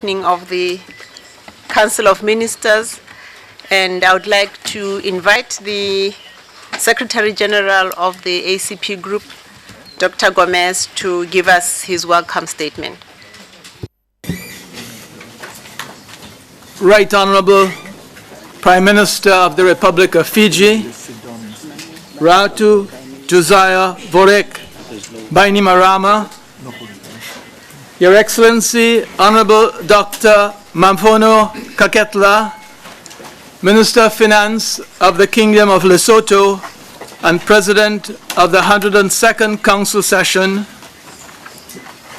Of the Council of Ministers, and I would like to invite the Secretary General of the ACP Group, Dr. Gomez, to give us his welcome statement. Right Honourable Prime Minister of the Republic of Fiji, Honourable Josaia Voreqe Bainimarama, Your Excellency, Honourable Dr. Mamphono Khaketa, Minister of Finance of the Kingdom of Lesotho and President of the 102nd Council Session,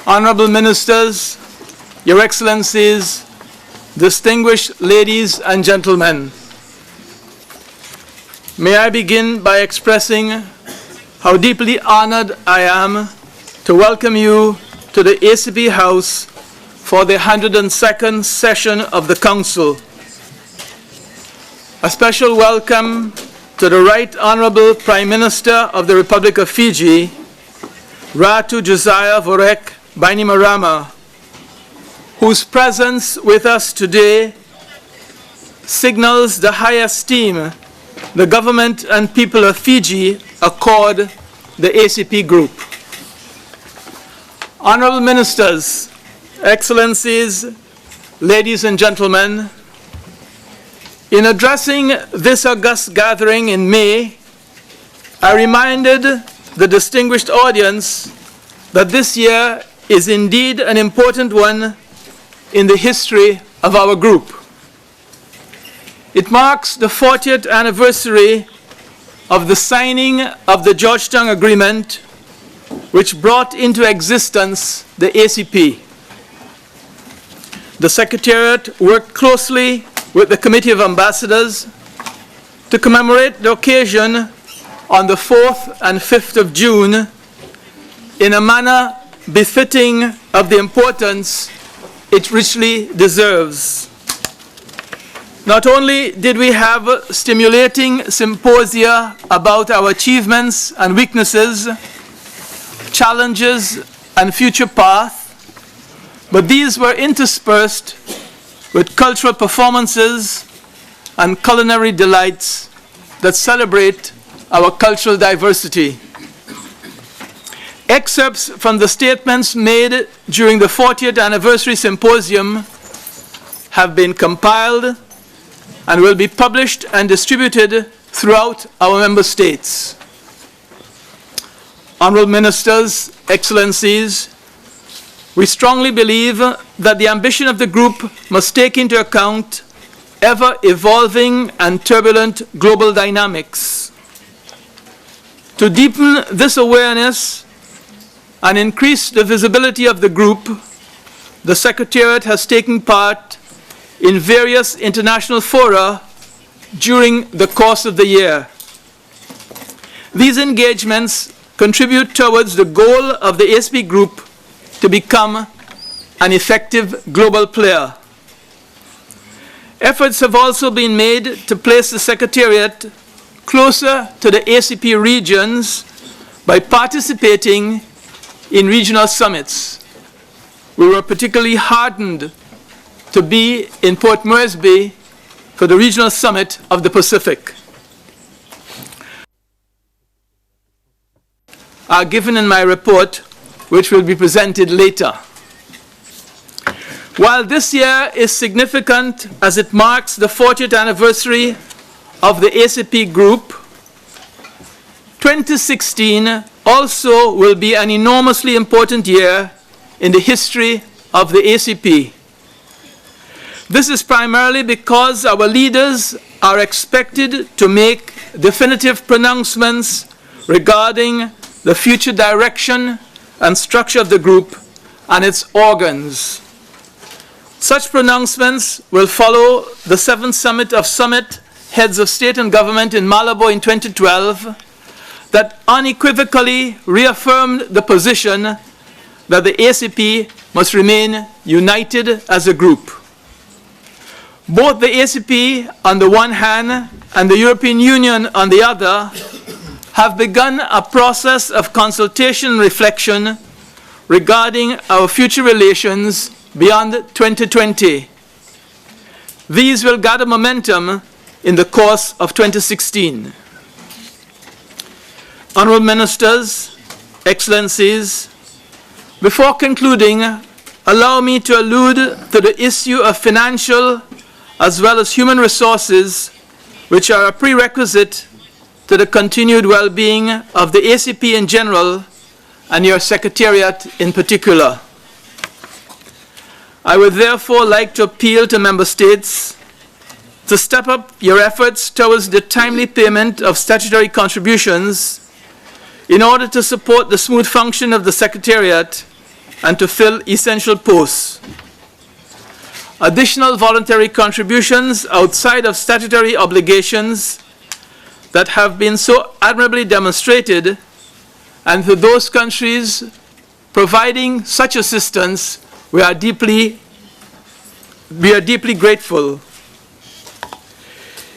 Honourable Ministers, Your Excellencies, distinguished ladies and gentlemen, may I begin by expressing how deeply honoured I am to welcome you to the ACP House for the 102nd session of the Council. A special welcome to the Right Honourable Prime Minister of the Republic of Fiji, Honourable Josaia Voreqe Bainimarama, whose presence with us today signals the high esteem the government and people of Fiji accord the ACP Group. Honourable Ministers, Excellencies, ladies and gentlemen, in addressing this august gathering in May, I reminded the distinguished audience that this year is indeed an important one in the history of our group. It marks the 40th anniversary of the signing of the Georgetown Agreement, which brought into existence the ACP. The Secretariat worked closely with the Committee of Ambassadors to commemorate the occasion on the 4th and 5th of June in a manner befitting of the importance it richly deserves. Not only did we have stimulating symposia about our achievements and weaknesses, challenges and future path, but these were interspersed with cultural performances and culinary delights that celebrate our cultural diversity. Excerpts from the statements made during the 40th anniversary symposium have been compiled and will be published and distributed throughout our member states. Honourable Ministers, Excellencies, we strongly believe that the ambition of the group must take into account ever-evolving and turbulent global dynamics. To deepen this awareness and increase the visibility of the group, the Secretariat has taken part in various international fora during the course of the year. These engagements contribute towards the goal of the ACP Group to become an effective global player. Efforts have also been made to place the Secretariat closer to the ACP regions by participating in regional summits. We were particularly heartened to be in Port Moresby for the Regional Summit of the Pacific. Are given in my report, which will be presented later. While this year is significant as it marks the 40th anniversary of the ACP Group, 2016 also will be an enormously important year in the history of the ACP. This is primarily because our leaders are expected to make definitive pronouncements regarding the future direction and structure of the group and its organs. Such pronouncements will follow the 7th Summit of Summit Heads of State and Government in Malabo in 2012 that unequivocally reaffirmed the position that the ACP must remain united as a group. Both the ACP on the one hand and the European Union on the other have begun a process of consultation and reflection regarding our future relations beyond 2020. These will gather momentum in the course of 2016. Honourable Ministers, Excellencies, before concluding, allow me to allude to the issue of financial as well as human resources, which are a prerequisite to the continued well-being of the ACP in general and your Secretariat in particular. I would therefore like to appeal to Member States to step up your efforts towards the timely payment of statutory contributions in order to support the smooth function of the Secretariat and to fill essential posts. Additional voluntary contributions outside of statutory obligations that have been so admirably demonstrated, and to those countries providing such assistance, we are deeply grateful.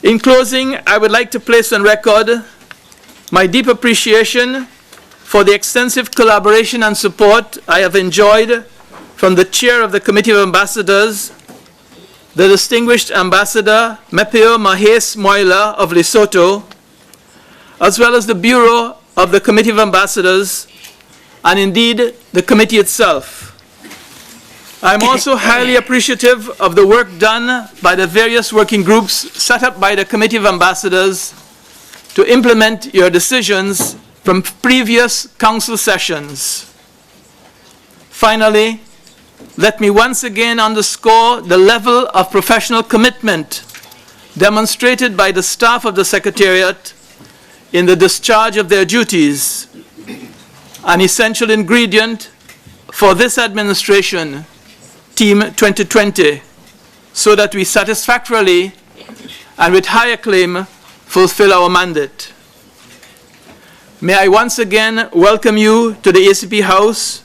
In closing, I would like to place on record my deep appreciation for the extensive collaboration and support I have enjoyed from the Chair of the Committee of Ambassadors, the distinguished Ambassador Mamphono Khaketa of Lesotho, as well as the Bureau of the Committee of Ambassadors, and indeed the committee itself. I am also highly appreciative of the work done by the various working groups set up by the Committee of Ambassadors to implement your decisions from previous Council sessions. Finally, let me once again underscore the level of professional commitment demonstrated by the staff of the Secretariat in the discharge of their duties, an essential ingredient for this administration, Team 2020, so that we satisfactorily and with high acclaim fulfill our mandate. May I once again welcome you to the ACP House,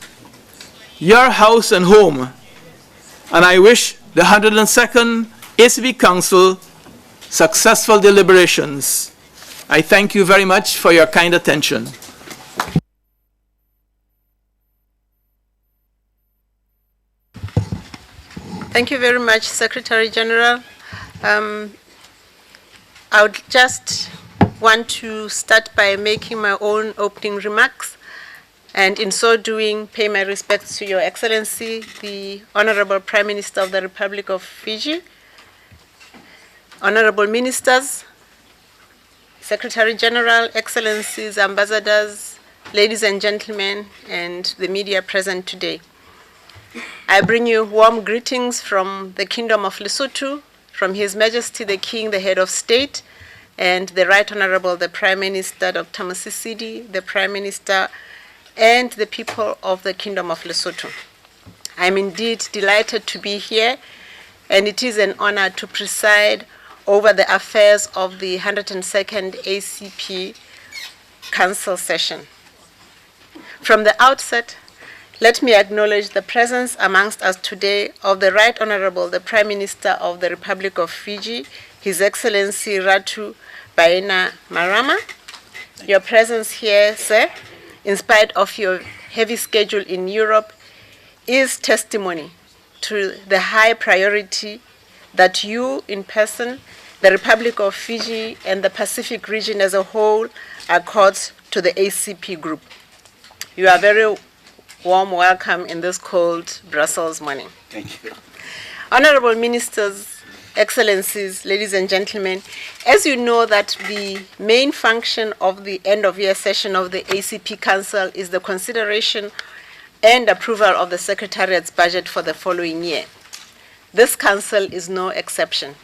your house and home, and I wish the 102nd ACP Council successful deliberations. I thank you very much for your kind attention. Thank you very much, Secretary General. I would just want to start by making my own opening remarks, and in so doing, pay my respects to Your Excellency, the Honourable Prime Minister of the Republic of Fiji, Honourable Ministers, Secretary General, Excellencies, Ambassadors, ladies and gentlemen, and the media present today. I bring you warm greetings from the Kingdom of Lesotho, from His Majesty the King, the Head of State, and the Right Honourable the Prime Minister, Dr. Mosisili, the Prime Minister, and the people of the Kingdom of Lesotho. I am indeed delighted to be here, and it is an honor to preside over the affairs of the 102nd ACP Council session. From the outset, let me acknowledge the presence amongst us today of the Right Honourable the Prime Minister of the Republic of Fiji, His Excellency Ratu Bainimarama. Your presence here, sir, in spite of your heavy schedule in Europe, is testimony to the high priority that you in person, the Republic of Fiji, and the Pacific region as a whole accords to the ACP group. You are very warm welcome in this cold Brussels morning. Thank you. Honourable Ministers, Excellencies, ladies and gentlemen, as you know that the main function of the end-of-year session of the ACP Council is the consideration and approval of the Secretariat's budget for the following year. This Council is no exception.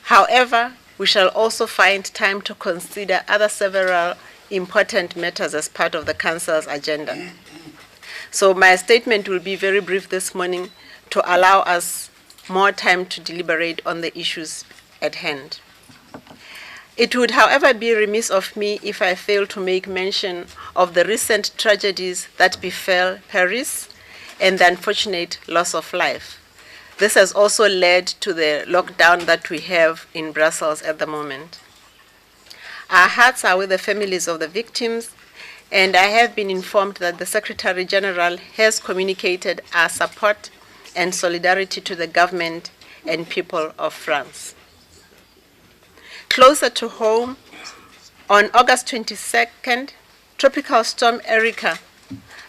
However, we shall also find time to consider other several important matters as part of the Council's agenda. So my statement will be very brief this morning to allow us more time to deliberate on the issues at hand. It would, however, be remiss of me if I fail to make mention of the recent tragedies that befell Paris and the unfortunate loss of life. This has also led to the lockdown that we have in Brussels at the moment. Our hearts are with the families of the victims, and I have been informed that the Secretary General has communicated our support and solidarity to the government and people of France. Closer to home, on August 22nd, Tropical Storm Erika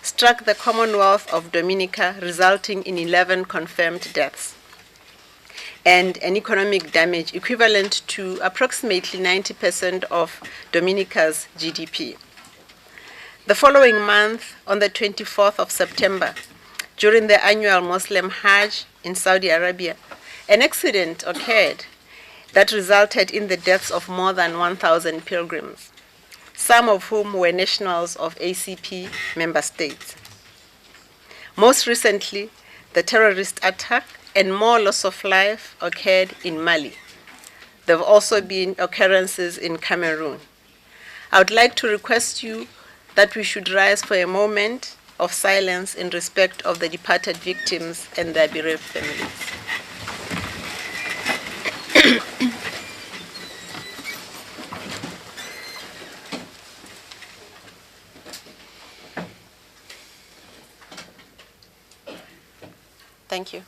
struck the Commonwealth of Dominica, resulting in 11 confirmed deaths and an economic damage equivalent to approximately 90% of Dominica's GDP. The following month, on the 24th of September, during the annual Muslim Hajj in Saudi Arabia, an accident occurred that resulted in the deaths of more than 1,000 pilgrims, some of whom were nationals of ACP member states. Most recently, the terrorist attack and more loss of life occurred in Mali. There have also been occurrences in Cameroon. I would like to request you that we should rise for a moment of silence in respect of the departed victims and their bereaved families. Thank you.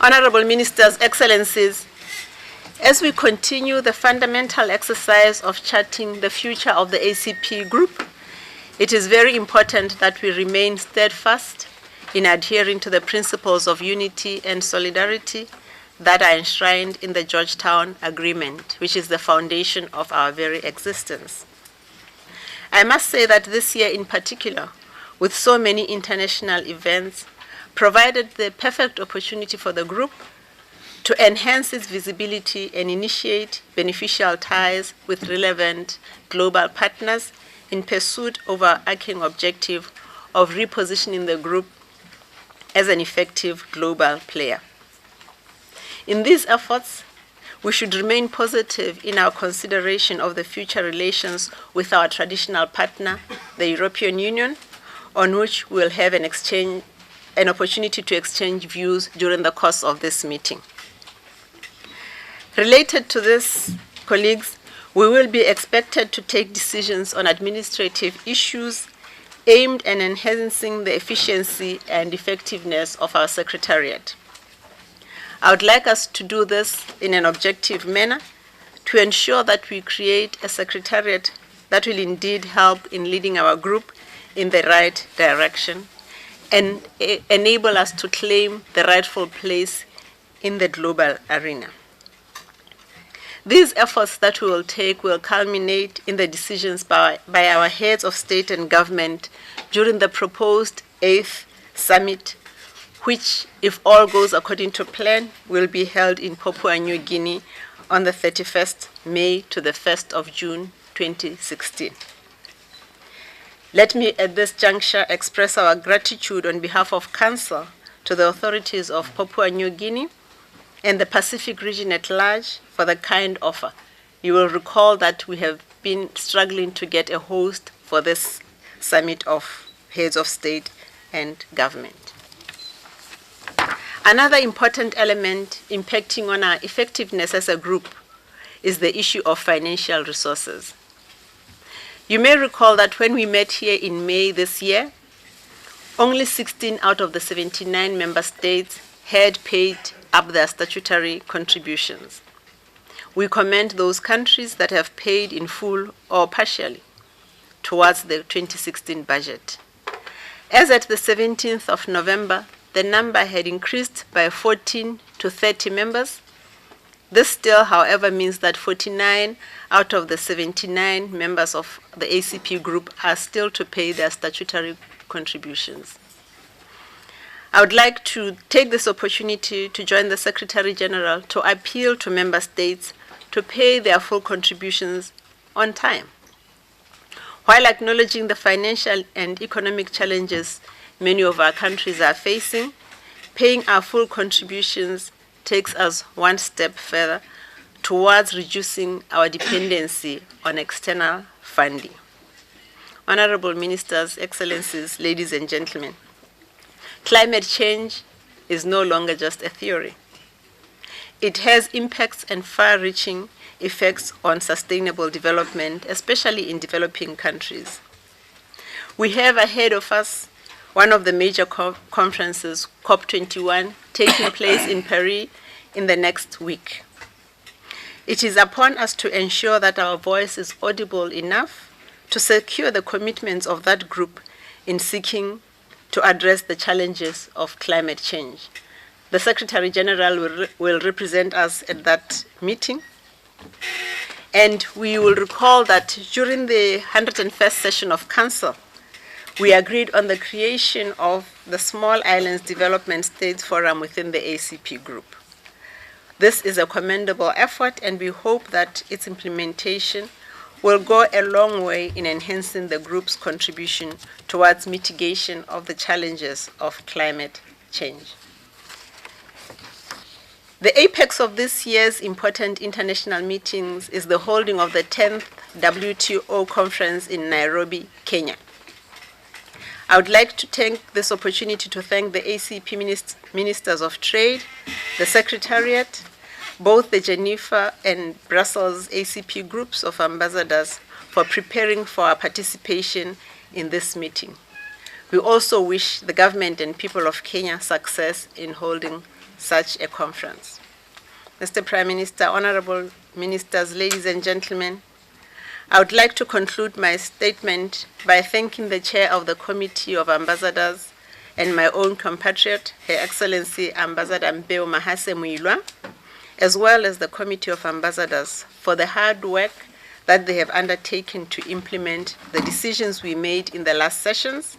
Honourable Ministers, Excellencies, as we continue the fundamental exercise of charting the future of the ACP Group, it is very important that we remain steadfast in adhering to the principles of unity and solidarity that are enshrined in the Georgetown Agreement, which is the foundation of our very existence. I must say that this year in particular, with so many international events, provided the perfect opportunity for the group to enhance its visibility and initiate beneficial ties with relevant global partners in pursuit of our overarching objective of repositioning the group as an effective global player. In these efforts, we should remain positive in our consideration of the future relations with our traditional partner, the European Union, on which we will have an opportunity to exchange views during the course of this meeting. Related to this, colleagues, we will be expected to take decisions on administrative issues aimed at enhancing the efficiency and effectiveness of our Secretariat. I would like us to do this in an objective manner to ensure that we create a Secretariat that will indeed help in leading our group in the right direction and enable us to claim the rightful place in the global arena. These efforts that we will take will culminate in the decisions by our heads of state and government during the proposed 8th summit, which, if all goes according to plan, will be held in Papua New Guinea on the 31st May to the 1st of June 2016. Let me at this juncture express our gratitude on behalf of Council to the authorities of Papua New Guinea and the Pacific region at large for the kind offer. You will recall that we have been struggling to get a host for this summit of heads of state and government. Another important element impacting on our effectiveness as a group is the issue of financial resources. You may recall that when we met here in May this year, only 16 out of the 79 member states had paid up their statutory contributions. We commend those countries that have paid in full or partially towards the 2016 budget. As at the 17th of November, the number had increased by 14 to 30 members. This still, however, means that 49 out of the 79 members of the ACP group are still to pay their statutory contributions. I would like to take this opportunity to join the Secretary General to appeal to member states to pay their full contributions on time. While acknowledging the financial and economic challenges many of our countries are facing, paying our full contributions takes us one step further towards reducing our dependency on external funding. Honourable Ministers, Excellencies, ladies and gentlemen, climate change is no longer just a theory. It has impacts and far-reaching effects on sustainable development, especially in developing countries. We have ahead of us one of the major conferences, COP21, taking place in Paris in the next week. It is upon us to ensure that our voice is audible enough to secure the commitments of that group in seeking to address the challenges of climate change. The Secretary General will represent us at that meeting. And we will recall that during the 101st session of Council, we agreed on the creation of the Small Islands Development States Forum within the ACP group. This is a commendable effort, and we hope that its implementation will go a long way in enhancing the group's contribution towards mitigation of the challenges of climate change. The apex of this year's important international meetings is the holding of the 10th WTO conference in Nairobi, Kenya. I would like to take this opportunity to thank the ACP Ministers of Trade, the Secretariat, both the Geneva and Brussels ACP groups of ambassadors for preparing for our participation in this meeting. We also wish the government and people of Kenya success in holding such a conference. Mr. Prime Minister, Honourable Ministers, ladies and gentlemen, I would like to conclude my statement by thanking the Chair of the Committee of Ambassadors and my own compatriot, Her Excellency Ambassador Mpeo Mahase Muilwa, as well as the Committee of Ambassadors for the hard work that they have undertaken to implement the decisions we made in the last sessions.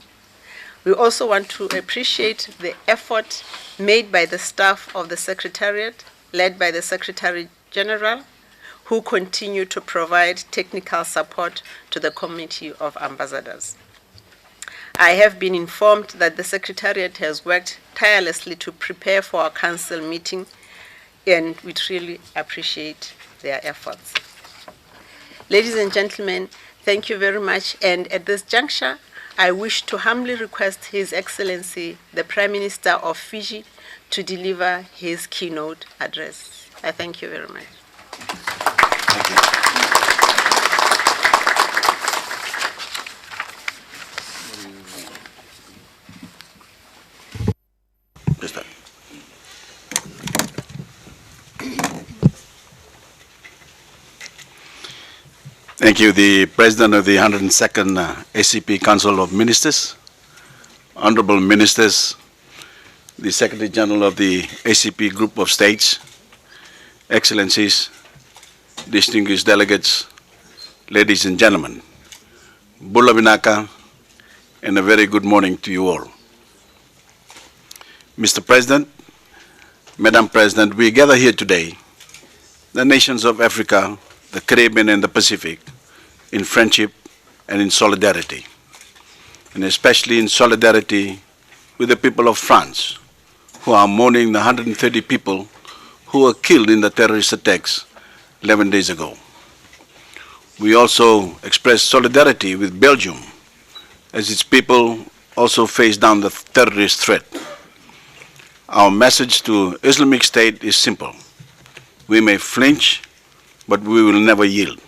We also want to appreciate the effort made by the staff of the Secretariat, led by the Secretary General, who continue to provide technical support to the Committee of Ambassadors. I have been informed that the Secretariat has worked tirelessly to prepare for our Council meeting, and we truly appreciate their efforts. Ladies and gentlemen, thank you very much, and at this juncture, I wish to humbly request His Excellency, the Prime Minister of Fiji, to deliver his keynote address. I thank you very much. Thank you. Mr. Thank you, the President of the 102nd ACP Council of Ministers, Honourable Ministers, the Secretary General of the ACP Group of States, Excellencies, distinguished delegates, ladies and gentlemen, Bula Vinaka, and a very good morning to you all. Mr. President, Madam President, we gather here today, the nations of Africa, the Caribbean and the Pacific, in friendship and in solidarity, and especially in solidarity with the people of France, who are mourning the 130 people who were killed in the terrorist attacks 11 days ago. We also express solidarity with Belgium, as its people also face down the terrorist threat. Our message to Islamic State is simple. We may flinch, but we will never yield.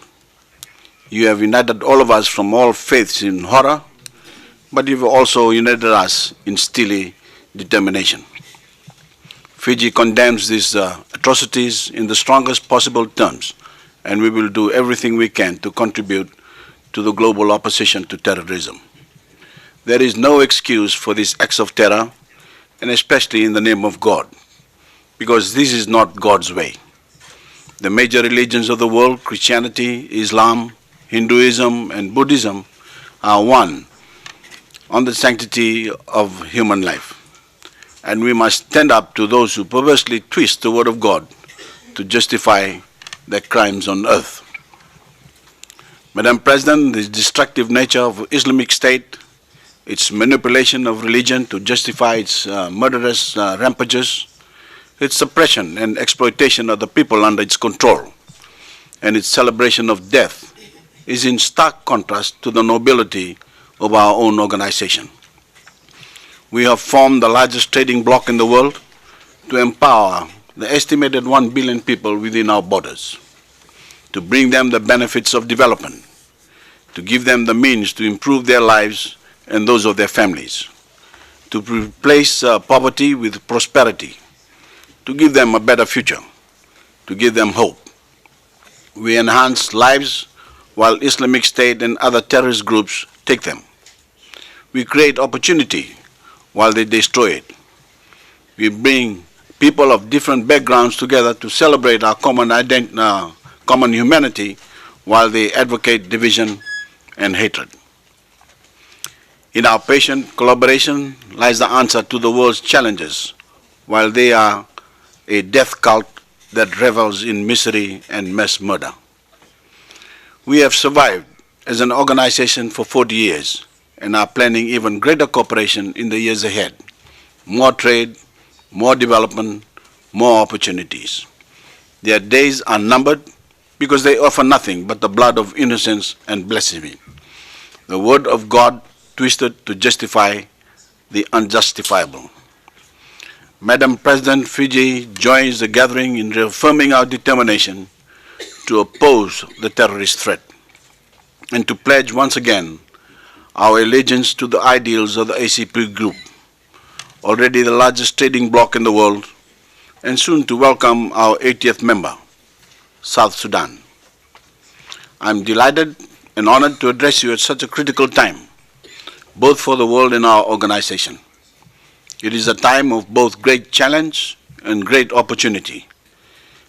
You have united all of us from all faiths in horror, but you've also united us in steely determination. Fiji condemns these atrocities in the strongest possible terms, and we will do everything we can to contribute to the global opposition to terrorism. There is no excuse for these acts of terror, and especially in the name of God, because this is not God's way. The major religions of the world, Christianity, Islam, Hinduism, and Buddhism, are one on the sanctity of human life. And we must stand up to those who perversely twist the word of God to justify their crimes on earth. Madam President, the destructive nature of Islamic State, its manipulation of religion to justify its murderous rampages, its suppression and exploitation of the people under its control, and its celebration of death is in stark contrast to the nobility of our own organization. We have formed the largest trading bloc in the world to empower the estimated 1 billion people within our borders, to bring them the benefits of development, to give them the means to improve their lives and those of their families, to replace poverty with prosperity, to give them a better future, to give them hope. We enhance lives while Islamic State and other terrorist groups take them. We create opportunity while they destroy it. We bring people of different backgrounds together to celebrate our common humanity while they advocate division and hatred. In our patient collaboration lies the answer to the world's challenges, while they are a death cult that revels in misery and mass murder. We have survived as an organization for 40 years and are planning even greater cooperation in the years ahead. More trade, more development, more opportunities. Their days are numbered because they offer nothing but the blood of innocence and blasphemy, the word of God twisted to justify the unjustifiable. Madam President, Fiji joins the gathering in reaffirming our determination to oppose the terrorist threat and to pledge once again our allegiance to the ideals of the ACP Group, already the largest trading bloc in the world, and soon to welcome our 80th member, South Sudan. I'm delighted and honored to address you at such a critical time, both for the world and our organization. It is a time of both great challenge and great opportunity.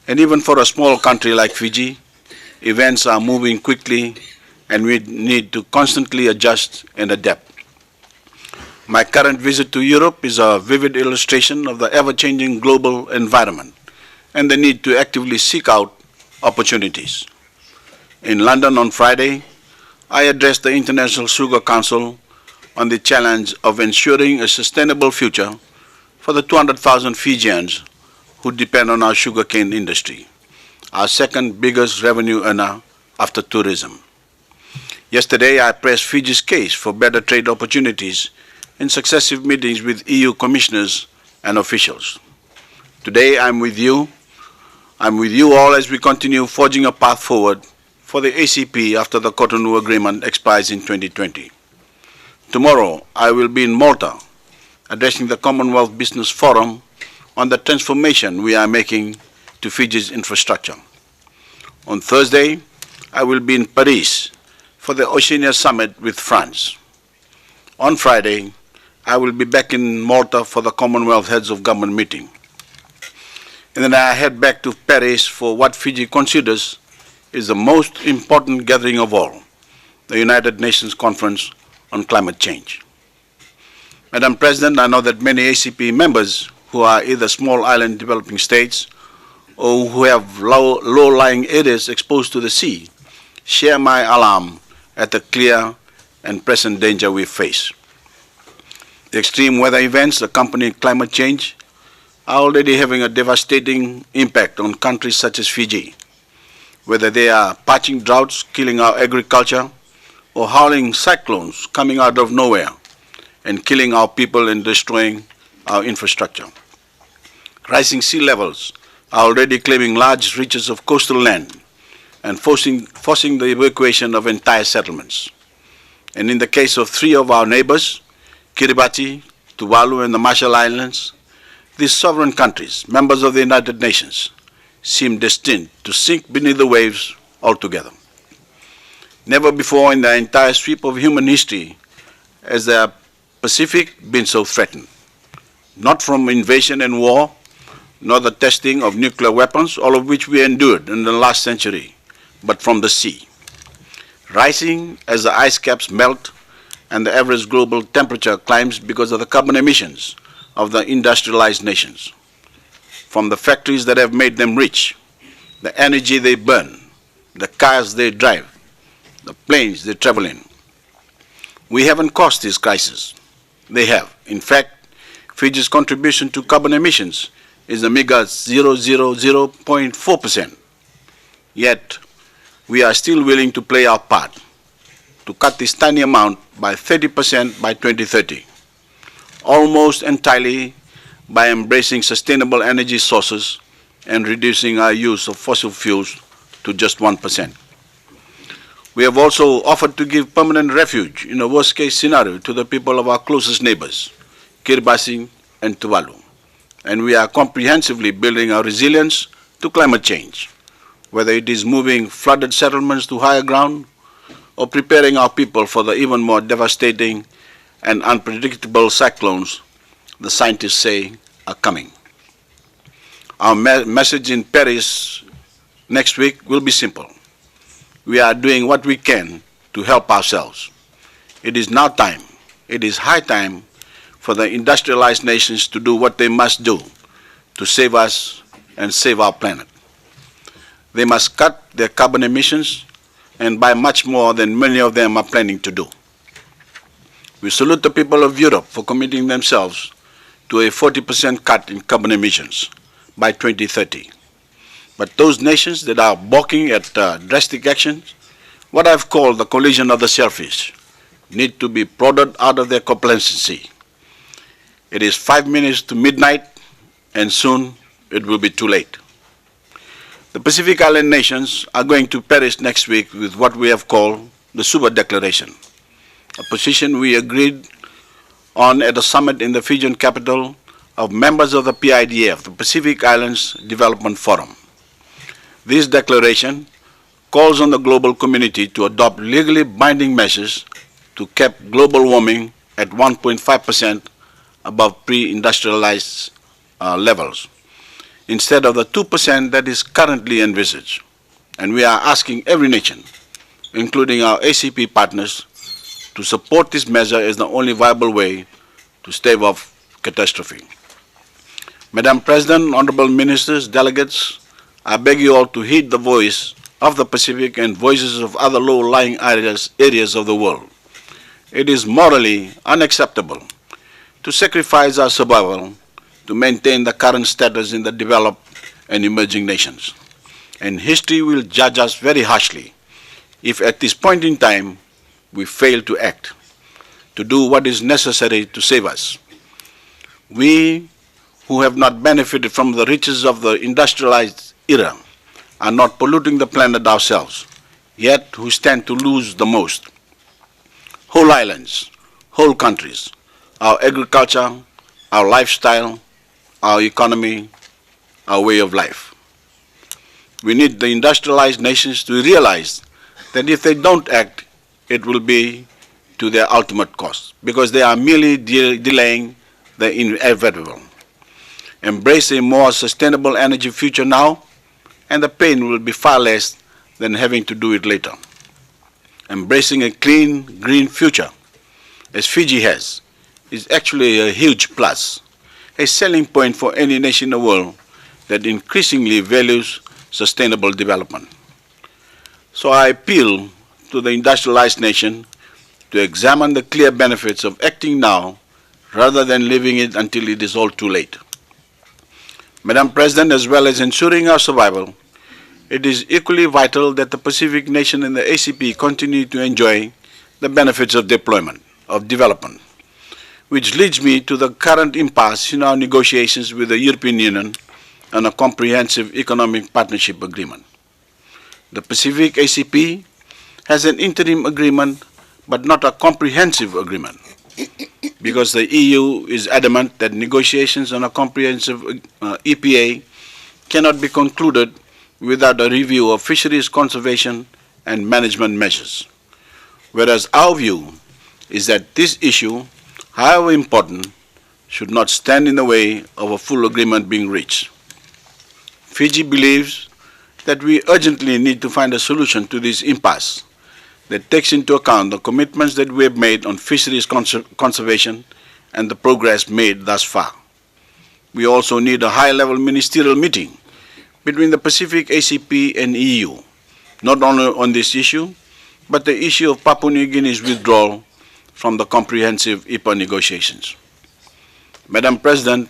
And even for a small country like Fiji, events are moving quickly and we need to constantly adjust and adapt. My current visit to Europe is a vivid illustration of the ever-changing global environment and the need to actively seek out opportunities. In London on Friday, I addressed the International Sugar Council on the challenge of ensuring a sustainable future for the 200,000 Fijians who depend on our sugarcane industry, our second biggest revenue earner after tourism. Yesterday, I pressed Fiji's case for better trade opportunities in successive meetings with EU commissioners and officials. Today, I'm with you all as we continue forging a path forward for the ACP after the Cotonou Agreement expires in 2020. Tomorrow, I will be in Malta, addressing the Commonwealth Business Forum on the transformation we are making to Fiji's infrastructure. On Thursday, I will be in Paris for the Oceania Summit with France. On Friday, I will be back in Malta for the Commonwealth Heads of Government meeting. And then I head back to Paris for what Fiji considers is the most important gathering of all, the United Nations Conference on Climate Change. Madam President, I know that many ACP members who are either small island developing states or who have low-lying areas exposed to the sea share my alarm at the clear and present danger we face. The extreme weather events accompanying climate change are already having a devastating impact on countries such as Fiji, whether they are parching droughts killing our agriculture or howling cyclones coming out of nowhere and killing our people and destroying our infrastructure. Rising sea levels are already claiming large reaches of coastal land and forcing the evacuation of entire settlements. And in the case of three of our neighbors, Kiribati, Tuvalu, and the Marshall Islands, these sovereign countries, members of the United Nations, seem destined to sink beneath the waves altogether. Never before in the entire sweep of human history has the Pacific been so threatened, not from invasion and war, nor the testing of nuclear weapons, all of which we endured in the last century, but from the sea. Rising as the ice caps melt and the average global temperature climbs because of the carbon emissions of the industrialized nations. From the factories that have made them rich, the energy they burn, the cars they drive, the planes they travel in. We haven't caused this crisis. They have. In fact, Fiji's contribution to carbon emissions is a meager 0.4%. Yet, we are still willing to play our part. to cut this tiny amount by 30% by 2030, almost entirely by embracing sustainable energy sources and reducing our use of fossil fuels to just 1%. We have also offered to give permanent refuge in a worst-case scenario to the people of our closest neighbors, Kiribati and Tuvalu. And we are comprehensively building our resilience to climate change, whether it is moving flooded settlements to higher ground or preparing our people for the even more devastating and unpredictable cyclones the scientists say are coming. Our message in Paris next week will be simple. We are doing what we can to help ourselves. It is now time, it is high time for the industrialized nations to do what they must do to save us and save our planet. They must cut their carbon emissions and by much more than many of them are planning to do. We salute the people of Europe for committing themselves to a 40% cut in carbon emissions by 2030. But those nations that are balking at drastic actions, what I've called the collision of the shellfish, need to be prodded out of their complacency. It is 5 minutes to midnight, and soon it will be too late. The Pacific Island nations are going to Paris next week with what we have called the Suba Declaration, a position we agreed on at a summit in the Fijian capital of members of the PIDF, the Pacific Islands Development Forum. This declaration calls on the global community to adopt legally binding measures to cap global warming at 1.5% above pre-industrialized levels, instead of the 2% that is currently envisaged. And we are asking every nation, including our ACP partners, to support this measure as the only viable way to stave off catastrophe. Madam President, Honourable Ministers, Delegates, I beg you all to heed the voice of the Pacific and voices of other low-lying areas of the world. It is morally unacceptable to sacrifice our survival to maintain the current status in the developed and emerging nations. And history will judge us very harshly if at this point in time we fail to act, to do what is necessary to save us. We who have not benefited from the riches of the industrialized era are not polluting the planet ourselves, yet who stand to lose the most. Whole islands, whole countries, our agriculture, our lifestyle, our economy, our way of life. We need the industrialized nations to realize that if they don't act, it will be to their ultimate cost, because they are merely delaying the inevitable. Embrace a more sustainable energy future now, and the pain will be far less than having to do it later. Embracing a clean, green future, as Fiji has, is actually a huge plus, a selling point for any nation in the world that increasingly values sustainable development. So I appeal to the industrialized nation to examine the clear benefits of acting now rather than leaving it until it is all too late. Madam President, as well as ensuring our survival, it is equally vital that the Pacific nation and the ACP continue to enjoy the benefits of development, which leads me to the current impasse in our negotiations with the European Union on a comprehensive economic partnership agreement. The Pacific ACP has an interim agreement, but not a comprehensive agreement, because the EU is adamant that negotiations on a comprehensive EPA cannot be concluded without a review of fisheries conservation and management measures. Whereas our view is that this issue, however important, should not stand in the way of a full agreement being reached. Fiji believes that we urgently need to find a solution to this impasse that takes into account the commitments that we have made on fisheries conservation and the progress made thus far. We also need a high-level ministerial meeting between the Pacific ACP and EU, not only on this issue, but the issue of Papua New Guinea's withdrawal from the comprehensive EPA negotiations. Madam President,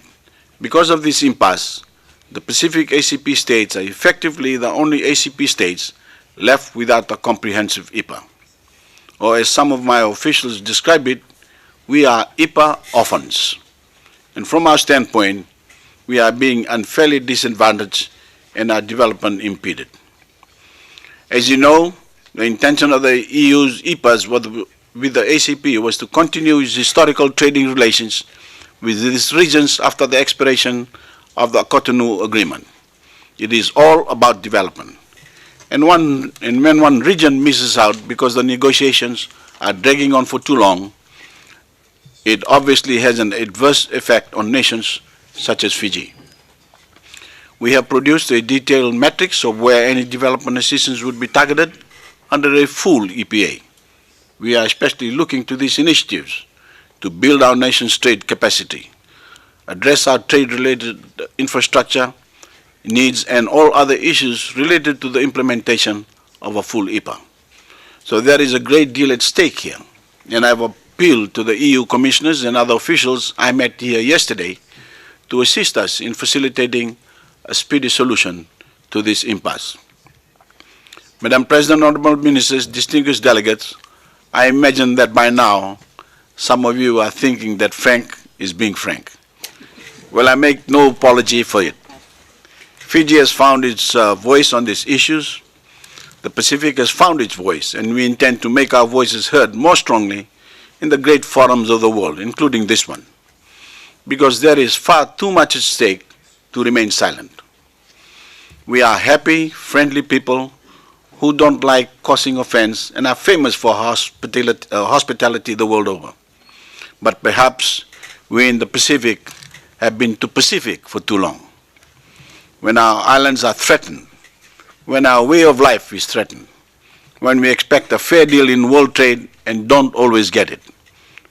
because of this impasse, the Pacific ACP states are effectively the only ACP states left without a comprehensive EPA. or as some of my officials describe it, we are IPA orphans. And from our standpoint, we are being unfairly disadvantaged and our development impeded. As you know, the intention of the EU's IPAs with the ACP was to continue its historical trading relations with these regions after the expiration of the Cotonou Agreement. It is all about development. And when one region misses out because the negotiations are dragging on for too long, it obviously has an adverse effect on nations such as Fiji. We have produced a detailed matrix of where any development assistance would be targeted under a full EPA. We are especially looking to these initiatives to build our nation's trade capacity, address our trade-related infrastructure needs, and all other issues related to the implementation of a full EPA. So there is a great deal at stake here, and I have appealed to the EU commissioners and other officials I met here yesterday to assist us in facilitating a speedy solution to this impasse. Madam President, Honourable Ministers, distinguished delegates, I imagine that by now some of you are thinking that Frank is being frank. Well, I make no apology for it. Fiji has found its voice on these issues. The Pacific has found its voice, and we intend to make our voices heard more strongly in the great forums of the world, including this one, because there is far too much at stake to remain silent. We are happy, friendly people who don't like causing offense and are famous for hospitality the world over. But perhaps we in the Pacific have been too Pacific for too long. When our islands are threatened, when our way of life is threatened, when we expect a fair deal in world trade and don't always get it,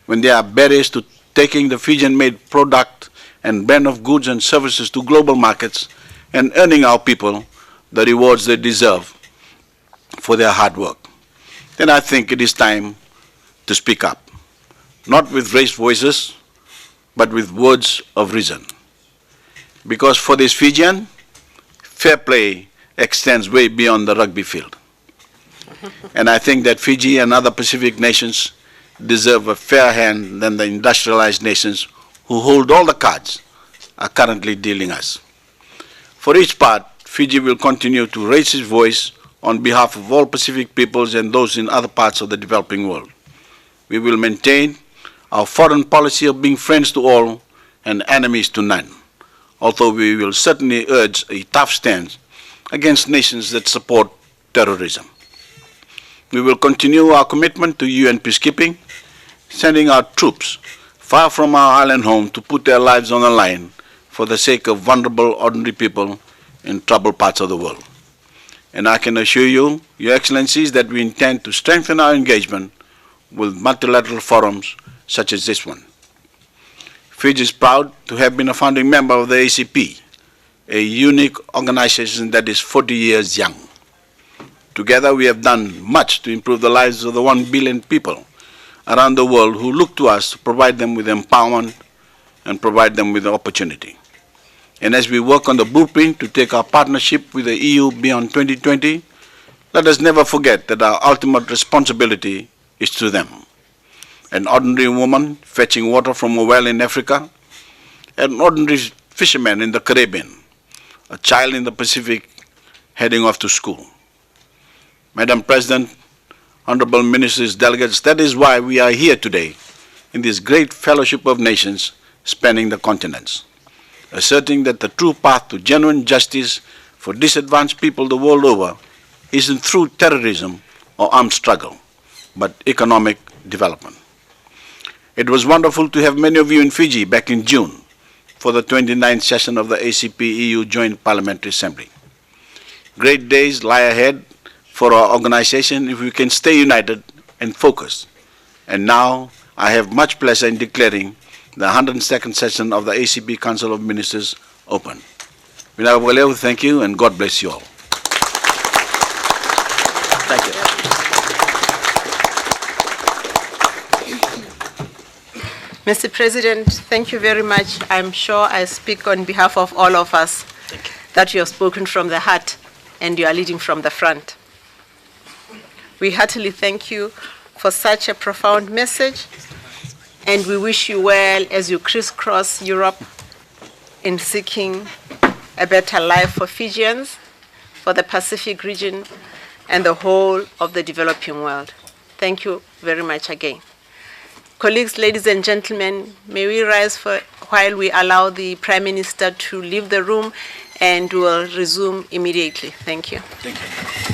when there are barriers to taking the Fijian-made product and brand of goods and services to global markets and earning our people the rewards they deserve for their hard work, then I think it is time to speak up, not with raised voices, but with words of reason. Because for this Fijian, fair play extends way beyond the rugby field. And I think that Fiji and other Pacific nations deserve a fair hand than the industrialized nations who hold all the cards are currently dealing us. For each part, Fiji will continue to raise its voice on behalf of all Pacific peoples and those in other parts of the developing world. We will maintain our foreign policy of being friends to all and enemies to none, although we will certainly urge a tough stance against nations that support terrorism. We will continue our commitment to UN peacekeeping, sending our troops far from our island home to put their lives on the line for the sake of vulnerable, ordinary people in troubled parts of the world. And I can assure you, Your Excellencies, that we intend to strengthen our engagement with multilateral forums such as this one. Fiji is proud to have been a founding member of the ACP, a unique organization that is 40 years young. Together we have done much to improve the lives of the 1 billion people around the world who look to us to provide them with empowerment and provide them with opportunity. And as we work on the blueprint to take our partnership with the EU beyond 2020, let us never forget that our ultimate responsibility is to them. An ordinary woman fetching water from a well in Africa, an ordinary fisherman in the Caribbean, a child in the Pacific heading off to school. Madam President, Honourable Ministers, delegates, that is why we are here today in this great fellowship of nations spanning the continents, asserting that the true path to genuine justice for disadvantaged people the world over isn't through terrorism or armed struggle, but economic development. It was wonderful to have many of you in Fiji back in June for the 29th session of the ACP-EU Joint Parliamentary Assembly. Great days lie ahead for our organization if we can stay united and focused. And now I have much pleasure in declaring the 102nd session of the ACP Council of Ministers open. Thank you, and God bless you all. Thank you. Mr. President, thank you very much. I'm sure I speak on behalf of all of us that you have spoken from the heart and you are leading from the front. We heartily thank you for such a profound message, and we wish you well as you crisscross Europe in seeking a better life for Fijians, for the Pacific region, and the whole of the developing world. Thank you very much again. Colleagues, ladies and gentlemen, may we rise while we allow the Prime Minister to leave the room, and we will resume immediately. Thank you. Thank you.